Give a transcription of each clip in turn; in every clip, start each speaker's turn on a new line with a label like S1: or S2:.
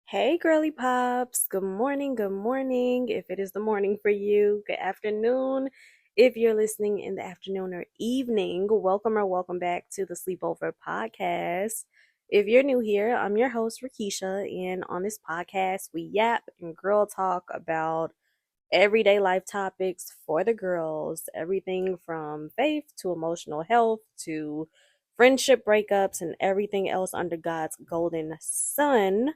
S1: Hey, girly pops. Good morning. Good morning. If it is the morning for you, good afternoon. If you're listening in the afternoon or evening, welcome or welcome back to the Sleepover podcast. If you're new here, I'm your host, Rakisha, and on this podcast, we yap and girl talk about everyday life topics for the girls, everything from faith to emotional health to friendship breakups and everything else under God's golden sun.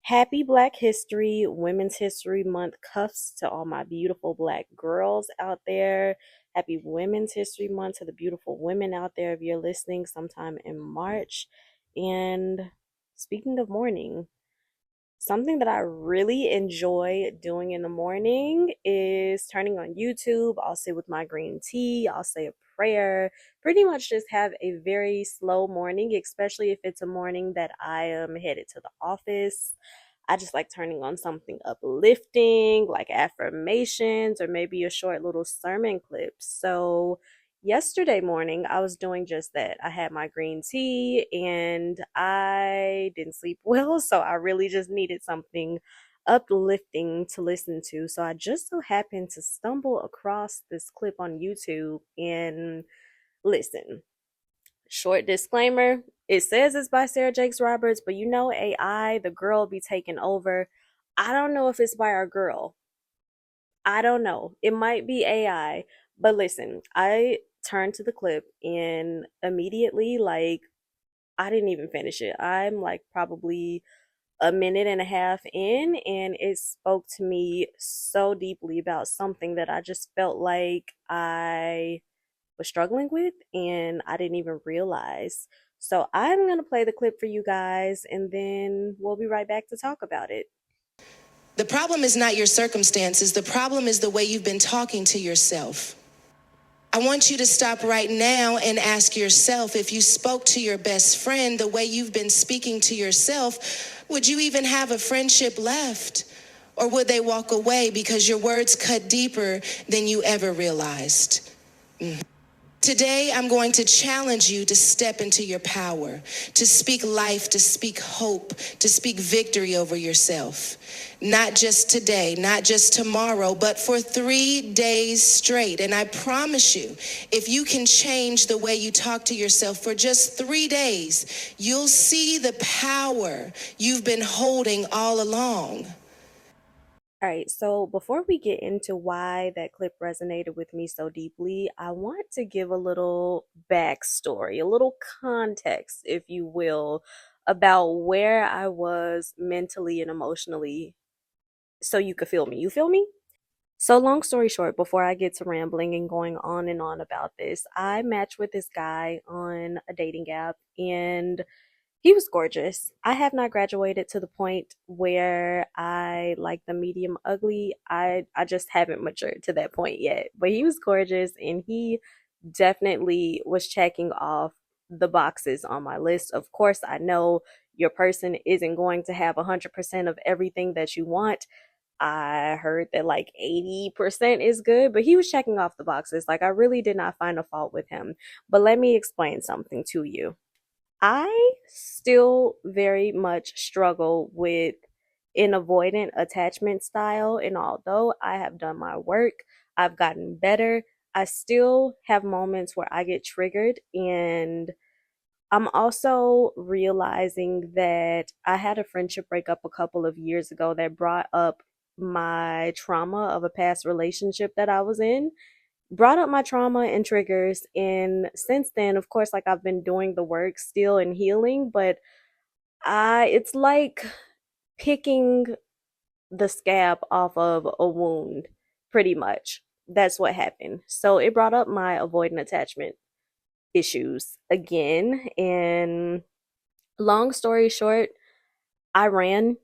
S1: Happy Black History, Women's History Month cuffs to all my beautiful Black girls out there. Happy Women's History Month to the beautiful women out there if you're listening sometime in March. And speaking of morning, something that I really enjoy doing in the morning is turning on YouTube. I'll sit with my green tea, I'll say a prayer, pretty much just have a very slow morning, especially if it's a morning that I am headed to the office. I just like turning on something uplifting, like affirmations, or maybe a short little sermon clip. So, yesterday morning, I was doing just that. I had my green tea and I didn't sleep well, so I really just needed something uplifting to listen to. So, I just so happened to stumble across this clip on YouTube and listen. Short disclaimer, it says it's by Sarah Jakes Roberts, but you know AI, the girl be taking over. I don't know if it's by our girl. I don't know. It might be AI. But listen, I turned to the clip and immediately, like, I didn't even finish it. I'm like probably a minute and a half in, and it spoke to me so deeply about something that I just felt like I was struggling with and I didn't even realize. So I'm going to play the clip for you guys and then we'll be right back to talk about it.
S2: The problem is not your circumstances. The problem is the way you've been talking to yourself. I want you to stop right now and ask yourself, if you spoke to your best friend the way you've been speaking to yourself, would you even have a friendship left? Or would they walk away because your words cut deeper than you ever realized? Today, I'm going to challenge you to step into your power, to speak life, to speak hope, to speak victory over yourself. Not just today, not just tomorrow, but for 3 days straight. And I promise you, if you can change the way you talk to yourself for just 3 days, you'll see the power you've been holding all along.
S1: All right, so before we get into why that clip resonated with me so deeply, I want to give a little backstory, a little context, if you will, about where I was mentally and emotionally so you could feel me. You feel me? So, long story short, before I get to rambling and going on and on about this, I matched with this guy on a dating app and he was gorgeous. I have not graduated to the point where I like the medium ugly. I just haven't matured to that point yet. But he was gorgeous and he definitely was checking off the boxes on my list. Of course, I know your person isn't going to have 100% of everything that you want. I heard that like 80% is good, but he was checking off the boxes. Like, I really did not find a fault with him. But let me explain something to you. I still very much struggle with an avoidant attachment style. And although I have done my work, I've gotten better, I still have moments where I get triggered. And I'm also realizing that I had a friendship breakup a couple of years ago that brought up my trauma of a past relationship that I was in, brought up my trauma and triggers. And since then, of course, like, I've been doing the work still and healing, but it's like picking the scab off of a wound, pretty much. That's what happened. So it brought up my avoidant attachment issues again. And long story short, I ran.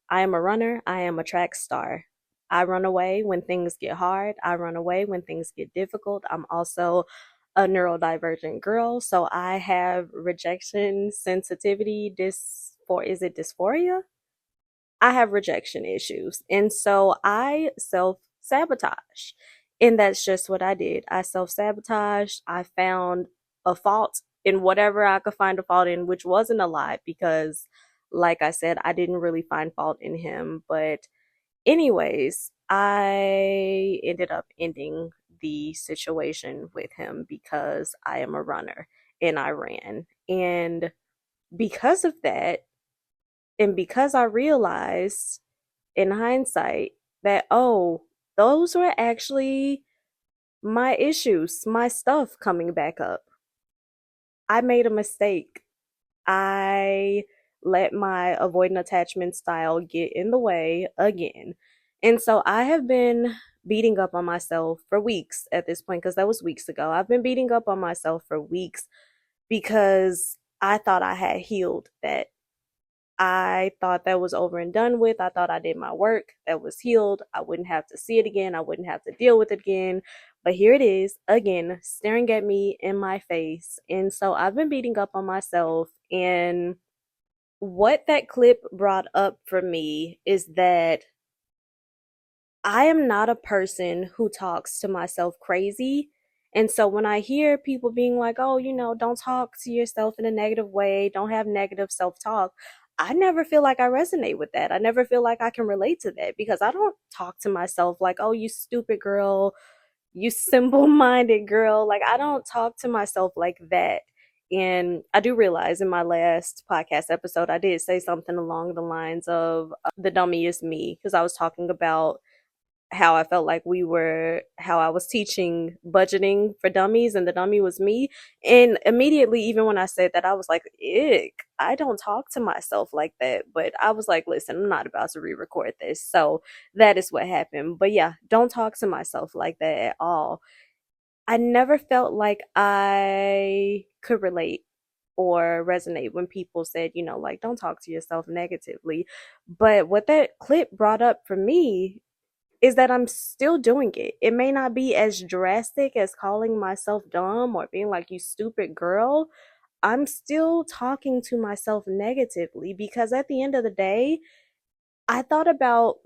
S1: I am a runner. I am a track star. I run away when things get hard. I run away when things get difficult. I'm also a neurodivergent girl, so I have rejection sensitivity is it dysphoria? I have rejection issues. And so I self-sabotage. And that's just what I did. I self-sabotaged. I found a fault in whatever I could find a fault in, which wasn't a lot because like I said, I didn't really find fault in him. But, anyways, I ended up ending the situation with him because I am a runner and I ran. And because of that, and because I realized in hindsight that, oh, those were actually my issues, my stuff coming back up. I made a mistake. I let my avoidant attachment style get in the way again. And so I have been beating up on myself for weeks at this point, because that was weeks ago. I've been beating up on myself for weeks because I thought I had healed that. I thought that was over and done with. I thought I did my work. That was healed. I wouldn't have to see it again. I wouldn't have to deal with it again. But here it is again, staring at me in my face. And so I've been beating up on myself. And what that clip brought up for me is that I am not a person who talks to myself crazy. And so when I hear people being like, oh, don't talk to yourself in a negative way, don't have negative self talk, I never feel like I resonate with that. I never feel like I can relate to that because I don't talk to myself like, oh, you stupid girl, you simple minded girl. Like, I don't talk to myself like that. And I do realize in my last podcast episode, I did say something along the lines of the dummy is me, because I was talking about how I felt like how I was teaching budgeting for dummies and the dummy was me. And immediately, even when I said that, I was like, ick, I don't talk to myself like that. But I was like, listen, I'm not about to re record this. So that is what happened. But yeah, don't talk to myself like that at all. I never felt like I could relate or resonate when people said, like, don't talk to yourself negatively. But what that clip brought up for me is that I'm still doing it. It may not be as drastic as calling myself dumb or being like, you stupid girl. I'm still talking to myself negatively because at the end of the day, I thought about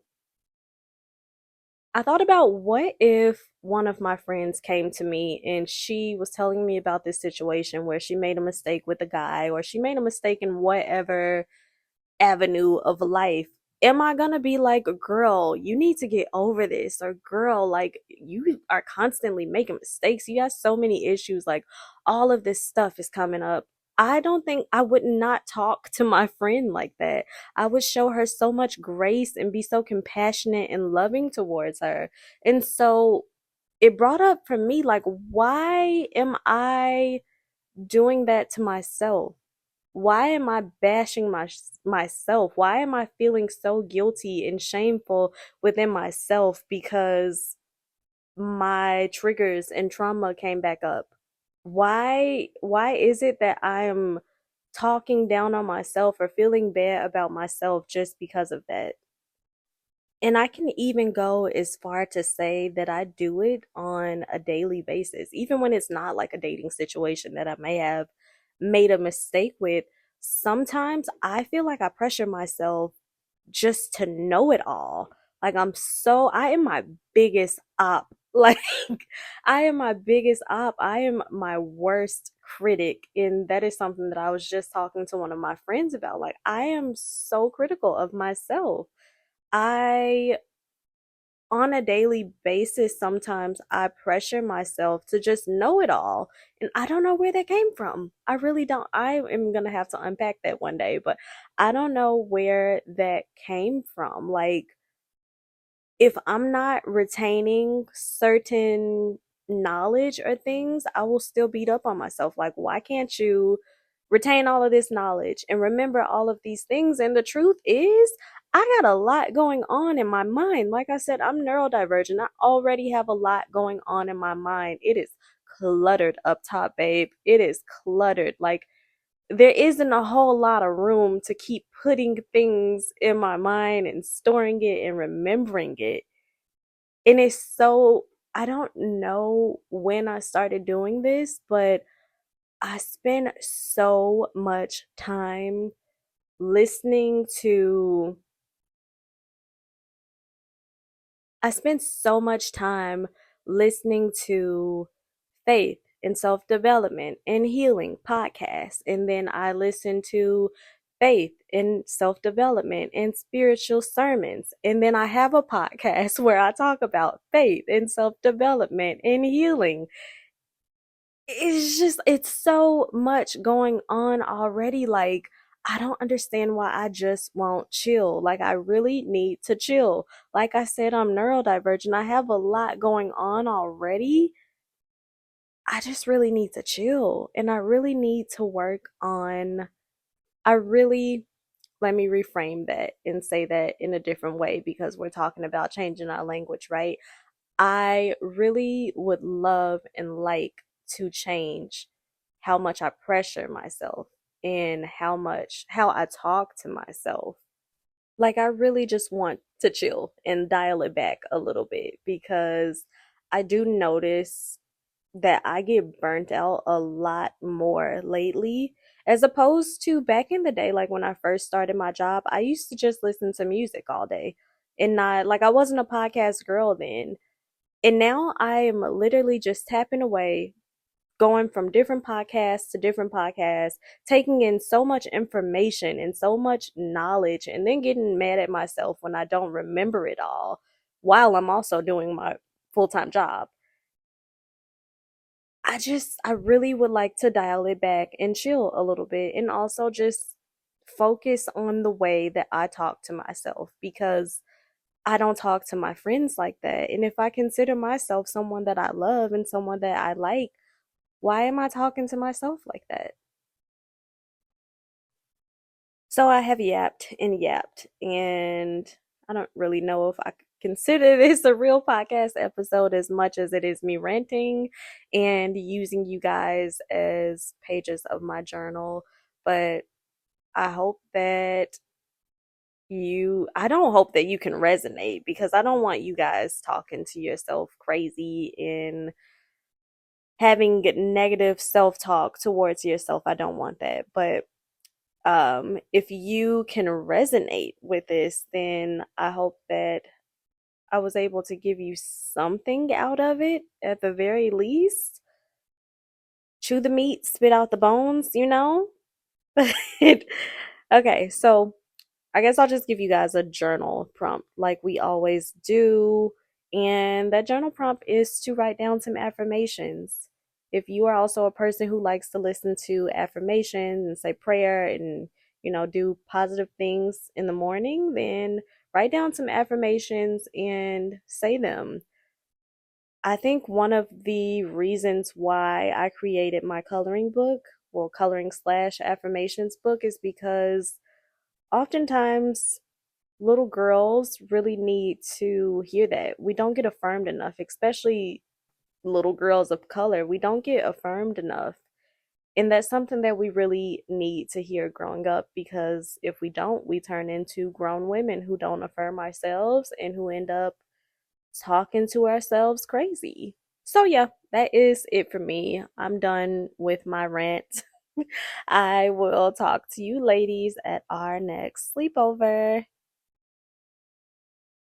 S1: I thought about what if one of my friends came to me and she was telling me about this situation where she made a mistake with a guy, or she made a mistake in whatever avenue of life. Am I gonna be like, girl, you need to get over this? Or, girl, like, you are constantly making mistakes. You have so many issues. Like, all of this stuff is coming up. I don't think I would not talk to my friend like that. I would show her so much grace and be so compassionate and loving towards her. And so it brought up for me, like, why am I doing that to myself? Why am I bashing myself? Why am I feeling so guilty and shameful within myself because my triggers and trauma came back up? Why is it that I am talking down on myself or feeling bad about myself just because of that? And I can even go as far to say that I do it on a daily basis, even when it's not like a dating situation that I may have made a mistake with. Sometimes I feel like I pressure myself just to know it all. Like, I am my biggest op. Like, I am my biggest op. I am my worst critic. And that is something that I was just talking to one of my friends about. Like, I am so critical of myself. I on a daily basis, sometimes I pressure myself to just know it all. And I don't know where that came from. I really don't. I am going to have to unpack that one day, but I don't know where that came from. Like, if I'm not retaining certain knowledge or things, I will still beat up on myself. Like, why can't you retain all of this knowledge and remember all of these things? And the truth is, I got a lot going on in my mind. Like I said, I'm neurodivergent. I already have a lot going on in my mind. It is cluttered up top, babe. It is cluttered. Like, there isn't a whole lot of room to keep putting things in my mind and storing it and remembering it. And it's so, I don't know when I started doing this, but I spend so much time listening to, I spend so much time listening to faith and self development and healing podcasts. And then I listen to faith and self development and spiritual sermons. And then I have a podcast where I talk about faith and self development and healing. It's just, it's so much going on already. Like, I don't understand why I just won't chill. Like, I really need to chill. Like I said, I'm neurodivergent. I have a lot going on already. I just really need to chill. And I really need to work on, I really, let me reframe that and say that in a different way because we're talking about changing our language, right? I really would love and like to change how much I pressure myself and how I talk to myself. Like, I really just want to chill and dial it back a little bit because I do notice that I get burnt out a lot more lately as opposed to back in the day. Like when I first started my job, I used to just listen to music all day and not like I wasn't a podcast girl then. And now I am literally just tapping away, going from different podcasts, taking in so much information and so much knowledge, and then getting mad at myself when I don't remember it all while I'm also doing my full time job. I really would like to dial it back and chill a little bit and also just focus on the way that I talk to myself because I don't talk to my friends like that. And if I consider myself someone that I love and someone that I like, why am I talking to myself like that? So I have yapped and yapped, and I don't really know if I consider this a real podcast episode as much as it is me ranting and using you guys as pages of my journal. But I hope that I don't hope that you can resonate because I don't want you guys talking to yourself crazy and having negative self talk towards yourself. I don't want that. But if you can resonate with this, then I hope that I was able to give you something out of it at the very least. Chew the meat, spit out the bones, you know? Okay, so I guess I'll just give you guys a journal prompt like we always do. And that journal prompt is to write down some affirmations. If you are also a person who likes to listen to affirmations and say prayer and, do positive things in the morning, then write down some affirmations and say them. I think one of the reasons why I created my coloring book, well, coloring slash affirmations book, is because oftentimes little girls really need to hear that. We don't get affirmed enough, especially little girls of color. We don't get affirmed enough. And that's something that we really need to hear growing up because if we don't, we turn into grown women who don't affirm ourselves and who end up talking to ourselves crazy. So, yeah, that is it for me. I'm done with my rant. I will talk to you ladies at our next sleepover.